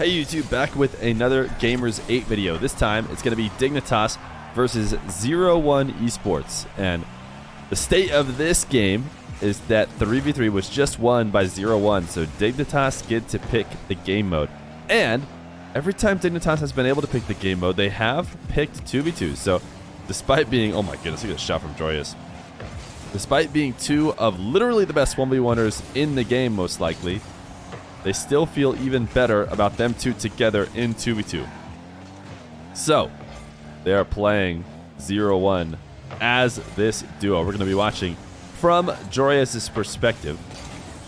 Hey YouTube, back with another Gamers 8 video. This time it's going to be Dignitas versus 01 Esports. And the state of this game is that 3v3 was just won by 01, so Dignitas get to pick the game mode. And every time Dignitas has been able to pick the game mode, they have picked 2v2. So despite being, oh my goodness, look at this shot from Joreuz. Despite being two of literally the best 1v1ers in the game, most likely, they still feel even better about them two together in 2v2. So, they are playing 01 as this duo. We're going to be watching from Joreuz's perspective.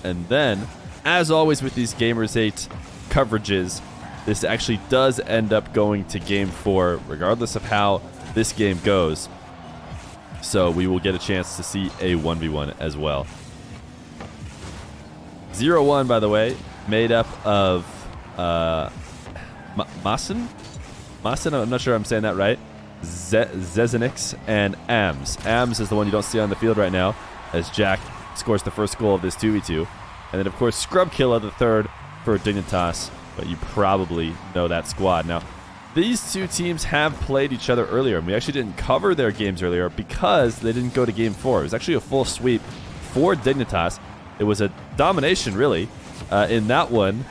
And then, as always with these Gamers 8 coverages, this actually does end up going to Game 4, regardless of how this game goes. So, we will get a chance to see a 1v1 as well. 01, by the way, made up of Masen, I'm not sure I'm saying that right, Zezenix, and Ams. Ams is the one you don't see on the field right now, as Jack scores the first goal of this 2v2. And then, of course, Scrubkilla, the third for Dignitas, but you probably know that squad. Now, these two teams have played each other earlier, and we actually didn't cover their games earlier because they didn't go to Game 4. It was actually a full sweep for Dignitas. It was a domination, really. In that one,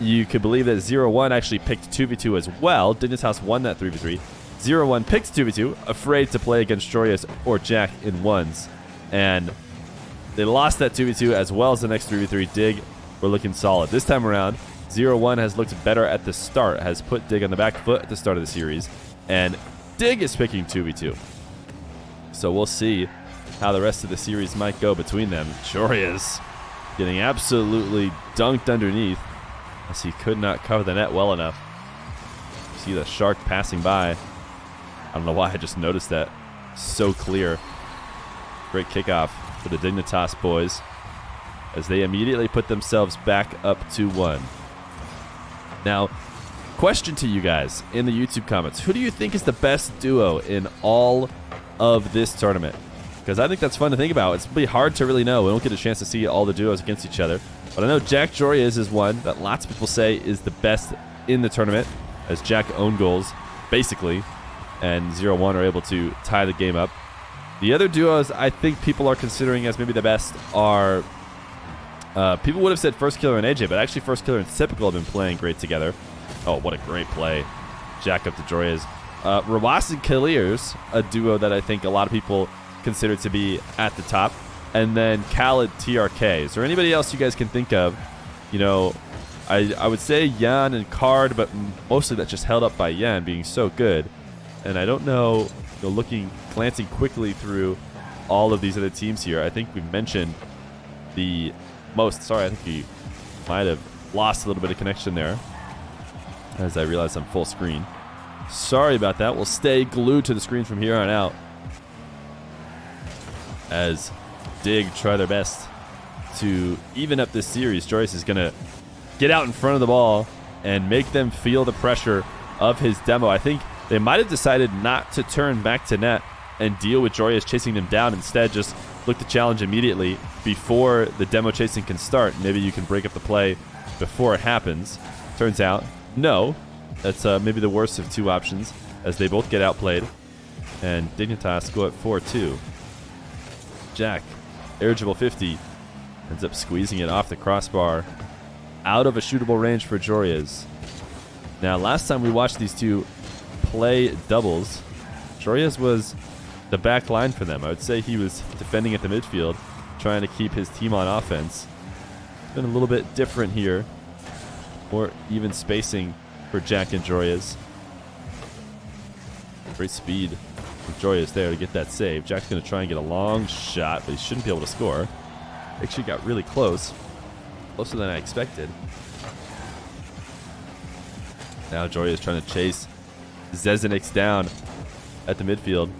you could believe that 01 actually picked 2v2 as well. Dignitas won that 3v3. 01 picked 2v2, afraid to play against Joreuz or Jack in ones. And they lost that 2v2 as well as the next 3v3. Dig were looking solid. This time around, 01 has looked better at the start, has put Dig on the back foot at the start of the series. And Dig is picking 2v2. So we'll see how the rest of the series might go between them. Joreuz getting absolutely dunked underneath as he could not cover the net well enough. See the shark passing by. I don't know why I just noticed that. So clear. Great kickoff for the Dignitas boys as they immediately put themselves back up 2-1. Now, question to you guys in the YouTube comments. Who do you think is the best duo in all of this tournament? Because I think that's fun to think about. It's pretty hard to really know. We don't get a chance to see all the duos against each other. But I know Jack Joreuz is one that lots of people say is the best in the tournament, as Jack owned goals, basically, and 01 are able to tie the game up. The other duos I think people are considering as maybe the best are... people would have said First Killer and AJ, but actually First Killer and Typical have been playing great together. Oh, what a great play. Jack up to Joreuz. Rawas and Kaliers, a duo that I think a lot of people considered to be at the top, and then Khaled TRK. Is there anybody else you guys can think of? You know, I would say Yan and Card, but mostly that's just held up by Yan being so good. And I don't know, glancing quickly through all of these other teams here, I think we mentioned the most. Sorry, I think we might have lost a little bit of connection there as I realize I'm full screen. Sorry about that. We'll stay glued to the screen from here on out as Dig try their best to even up this series. Joreuz is going to get out in front of the ball and make them feel the pressure of his demo. I think they might have decided not to turn back to net and deal with Joreuz chasing them down. Instead, just look to challenge immediately before the demo chasing can start. Maybe you can break up the play before it happens. Turns out, no. That's maybe the worst of two options as they both get outplayed. And Dignitas go at 4-2. Jack, eligible 50, ends up squeezing it off the crossbar out of a shootable range for Joreuz. Now, last time we watched these two play doubles, Joreuz was the back line for them. I would say he was defending at the midfield, trying to keep his team on offense. It's been a little bit different here. More even spacing for Jack and Joreuz. Great speed from Joreuz there to get that save. Jack's going to try and get a long shot, but he shouldn't be able to score. Actually got really close. Closer than I expected. Now Joreuz trying to chase Zezenix down at the midfield.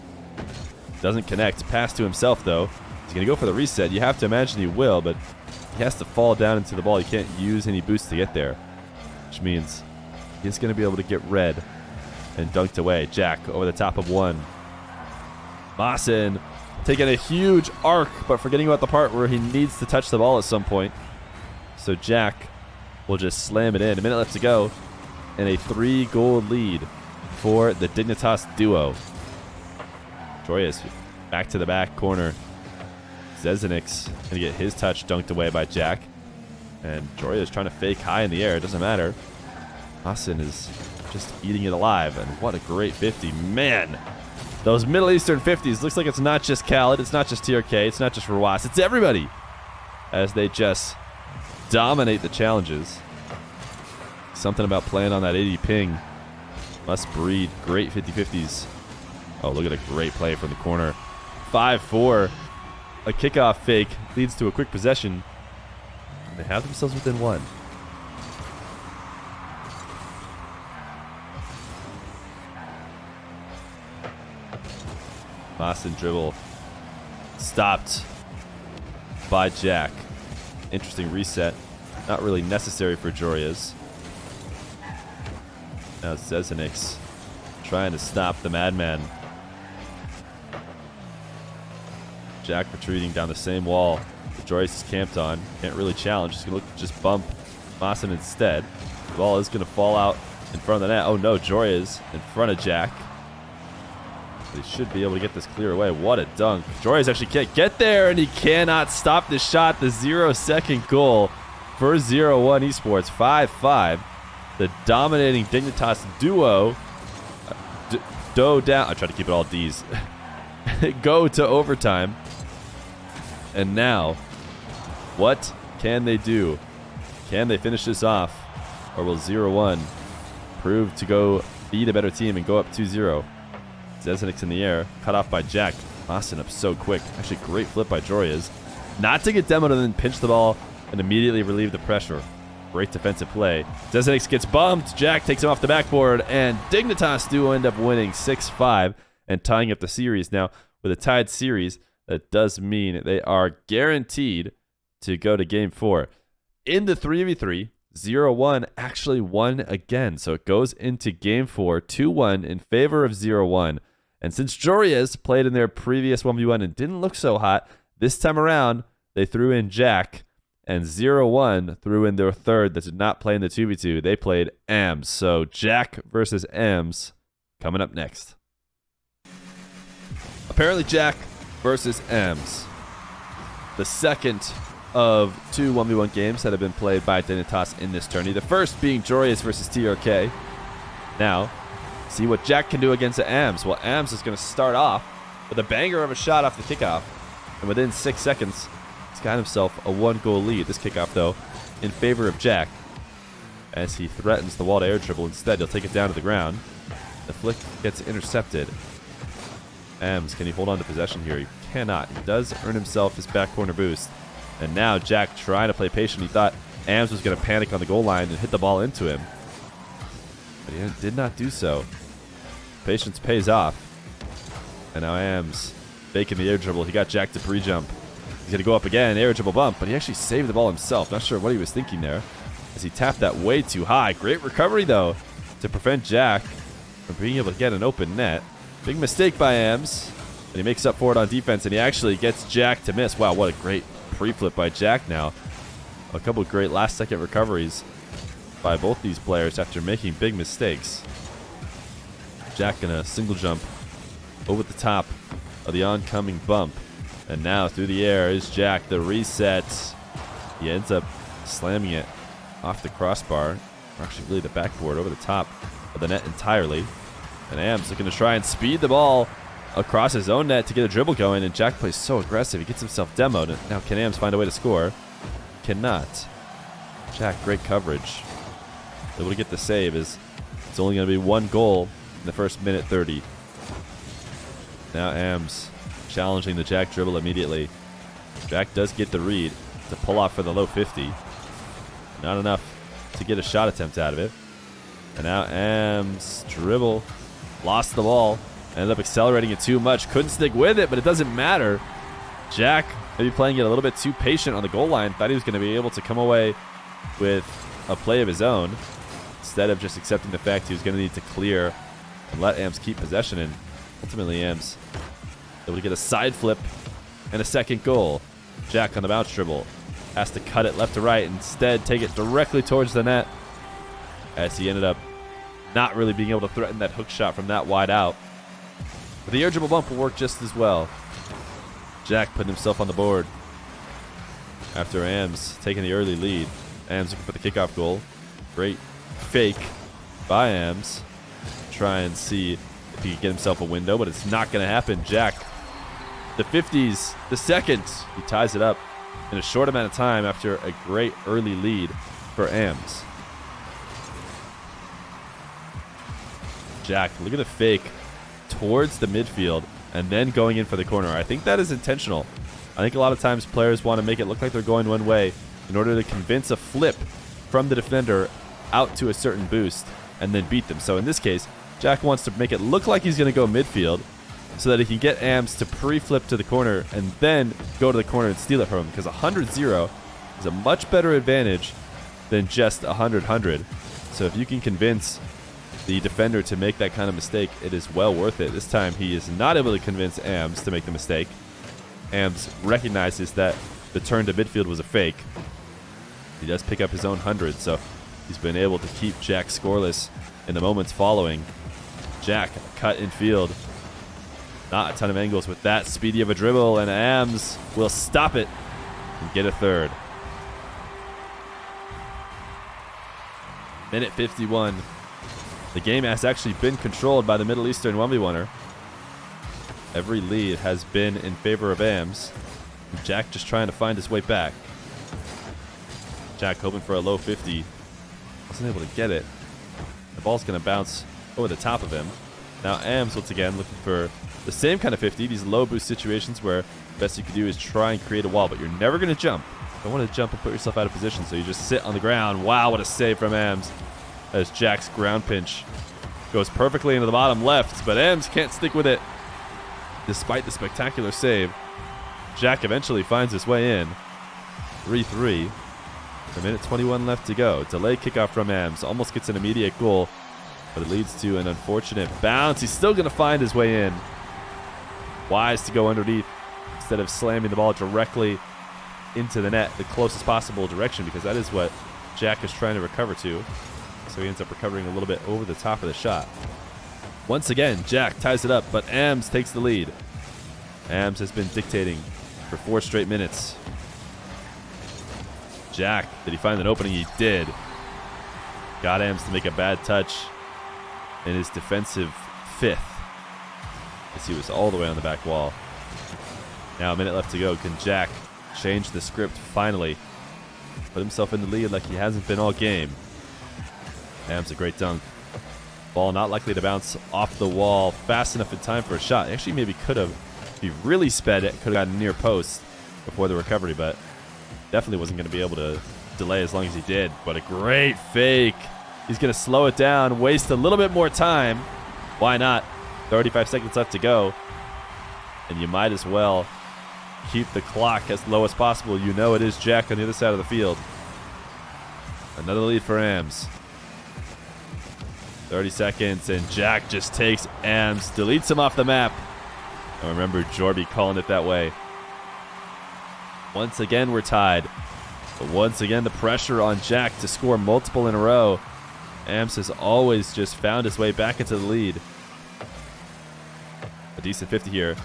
Doesn't connect. Pass to himself, though. He's going to go for the reset. You have to imagine he will, but he has to fall down into the ball. He can't use any boost to get there, which means he's going to be able to get red and dunked away. Jack over the top of one. Masen taking a huge arc, but forgetting about the part where he needs to touch the ball at some point. So Jack will just slam it in. A minute left to go. and a 3-goal lead for the Dignitas duo. Joreuz back to the back corner. Zezinix going to get his touch dunked away by Jack. And Joreuz trying to fake high in the air. It doesn't matter. Hassan is just eating it alive. And what a great 50. Man, those Middle Eastern 50s. Looks like it's not just Khaled. It's not just TRK. It's not just Joreuz. It's everybody. As they just dominate the challenges. Something about playing on that 80 ping. Must breed great 50-50s. Oh, look at a great play from the corner. 5-4. A kickoff fake leads to a quick possession. They have themselves within one. Boston dribble. Stopped by Jack. Interesting reset. Not really necessary for Joreuz. Now Zezinix trying to stop the madman. Jack retreating down the same wall that Joreuz is camped on. Can't really challenge. Just going to just bump Massen instead. The ball is going to fall out in front of the net. Oh no, Joreuz in front of Jack. He should be able to get this clear away. What a dunk. Joreuz actually can't get there, and he cannot stop the shot. The 0-second goal for 0-1 Esports. 5-5. The dominating Dignitas duo down. I try to keep it all D's. Go to overtime. And now, what can they do? Can they finish this off? Or will 0-1 prove to go be the better team and go up 2-0? Zezinix in the air, cut off by Jack. Austin up so quick. Actually, great flip by Joreuz. Not to get demoed and then pinch the ball and immediately relieve the pressure. Great defensive play. Zezinix gets bumped. Jack takes him off the backboard, and Dignitas do end up winning 6-5 and tying up the series. Now, with a tied series, that does mean they are guaranteed to go to Game 4. In the 3v3, 0-1 actually won again. So it goes into Game 4, 2-1 in favor of 0-1. And since Joreuz played in their previous 1v1 and didn't look so hot, this time around, they threw in Jack, and 0-1 threw in their third that did not play in the 2v2. They played AMS. So Jack versus AMS coming up next. Apparently Jack versus AMS. The second of 2 1v1 games that have been played by Dignitas in this tourney. The first being Joreuz versus TRK. Now, see what Jack can do against AMS. Well, AMS is going to start off with a banger of a shot off the kickoff. And within 6 seconds, he's got himself a 1-goal lead. This kickoff, though, in favor of Jack. As he threatens the wall to air dribble. Instead, he'll take it down to the ground. The flick gets intercepted. AMS, can he hold on to possession here? He cannot. He does earn himself his back corner boost. And now Jack trying to play patient. He thought AMS was going to panic on the goal line and hit the ball into him. But he did not do so. Patience pays off. And now AMS faking the air dribble. He got Jack to pre-jump. He's going to go up again, air dribble bump, but he actually saved the ball himself. Not sure what he was thinking there as he tapped that way too high. Great recovery, though, to prevent Jack from being able to get an open net. Big mistake by AMS. And he makes up for it on defense, and he actually gets Jack to miss. Wow, what a great pre-flip by Jack now. A couple of great last-second recoveries by both these players after making big mistakes. Jack in a single jump over the top of the oncoming bump. And now through the air is Jack, the reset. He ends up slamming it off the crossbar, or actually really the backboard over the top of the net entirely. And AMS looking to try and speed the ball across his own net to get a dribble going, and Jack plays so aggressive. He gets himself demoed. Now can AMS find a way to score? Cannot. Jack, great coverage. Able to get the save as it's only going to be 1 goal in the first minute 30. Now AMS challenging the Jack dribble immediately. Jack does get the read to pull off for the low 50. Not enough to get a shot attempt out of it. And now AMS dribble. Lost the ball. Ended up accelerating it too much. Couldn't stick with it, but it doesn't matter. Jack maybe playing it a little bit too patient on the goal line. Thought he was going to be able to come away with a play of his own, instead of just accepting the fact he was going to need to clear and let AMS keep possession. And ultimately AMS able to get a side flip and a second goal. Jack on the bounce dribble. Has to cut it left to right. Instead, take it directly towards the net as he ended up not really being able to threaten that hook shot from that wide out. But the air dribble bump will work just as well. Jack putting himself on the board after Ams taking the early lead. Ams looking for the kickoff goal. Great fake by Ams. Try and see if he can get himself a window, but it's not going to happen. Jack, the 50s, the second. He ties it up in a short amount of time after a great early lead for Ams. Jack, look at the fake towards the midfield and then going in for the corner. I think that is intentional. I think a lot of times players want to make it look like they're going one way in order to convince a flip from the defender out to a certain boost and then beat them. So in this case, Jack wants to make it look like he's going to go midfield so that he can get Ams to pre-flip to the corner and then go to the corner and steal it from him, because 100-0 is a much better advantage than just 100-100. So if you can convince the defender to make that kind of mistake, it is well worth it. This time he is not able to convince Ams to make the mistake. Ams recognizes that the turn to midfield was a fake. He does pick up his own 100, so he's been able to keep Jack scoreless in the moments following. Jack cut in field. Not a ton of angles with that speedy of a dribble, and Ams will stop it and get a third. Minute 51. The game has actually been controlled by the Middle Eastern 1v1er. Every lead has been in favor of Ams. Jack just trying to find his way back. Jack hoping for a low 50. Wasn't able to get it. The ball's going to bounce over the top of him. Now Ams once again looking for the same kind of 50. These low boost situations where the best you can do is try and create a wall, but you're never going to jump. You don't want to jump and put yourself out of position, so you just sit on the ground. Wow, what a save from Ams, as Jack's ground pinch goes perfectly into the bottom left, but Ams can't stick with it. Despite the spectacular save, Jack eventually finds his way in. 3-3. A minute 21 left to go. Delayed kickoff from Ams. Almost gets an immediate goal, but it leads to an unfortunate bounce. He's still going to find his way in. Wise to go underneath instead of slamming the ball directly into the net, the closest possible direction, because that is what Jack is trying to recover to. So he ends up recovering a little bit over the top of the shot. Once again, Jack ties it up, but Ams takes the lead. Ams has been dictating for 4 straight minutes. Jack, did he find an opening? He did. Got Ams to make a bad touch in his defensive 5th, as he was all the way on the back wall. Now a minute left to go. Can Jack change the script finally? Put himself in the lead like he hasn't been all game. Ams, a great dunk. Ball not likely to bounce off the wall fast enough in time for a shot. Actually, maybe could have. If he really sped it, could have gotten near post before the recovery, but definitely wasn't going to be able to delay as long as he did. But a great fake. He's going to slow it down, waste a little bit more time. Why not? 35 seconds left to go. And you might as well keep the clock as low as possible. You know it is Jack on the other side of the field. Another lead for Ams. 30 seconds, and Jack just takes Ams, deletes him off the map. I remember Jorby calling it that way. Once again, we're tied. But once again, the pressure on Jack to score multiple in a row. Ams has always just found his way back into the lead. A decent 50 here.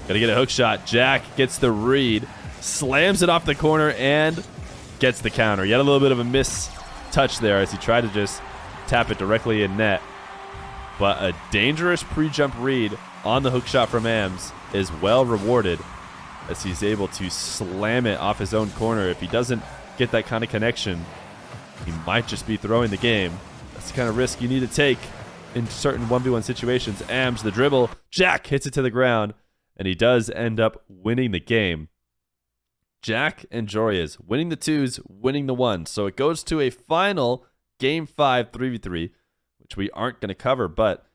Got to get a hook shot. Jack gets the read, slams it off the corner, and gets the counter. He had a little bit of a miss touch there as he tried to just tap it directly in net. But a dangerous pre-jump read on the hook shot from Ams is well rewarded, as he's able to slam it off his own corner. If he doesn't get that kind of connection, he might just be throwing the game. That's the kind of risk you need to take in certain 1v1 situations. Ams, the dribble. Jack hits it to the ground, and he does end up winning the game. Jack and Joreuz winning the 2s, winning the 1s. So it goes to a final Game 5 3v3, which we aren't going to cover. But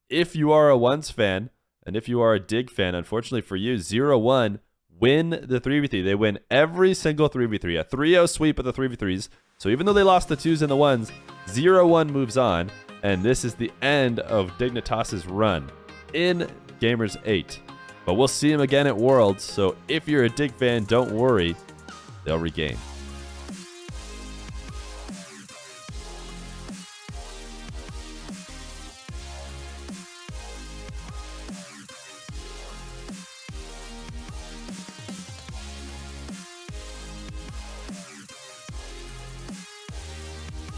if you are a 1s fan, and if you are a Dig fan, unfortunately for you, 0-1 win the 3v3. They win every single 3v3. A 3-0 sweep of the 3v3s. So even though they lost the 2s and the 1s, 0-1 moves on. And this is the end of Dignitas' run in Gamers 8. But we'll see him again at Worlds. So if you're a Dig fan, don't worry. They'll regain.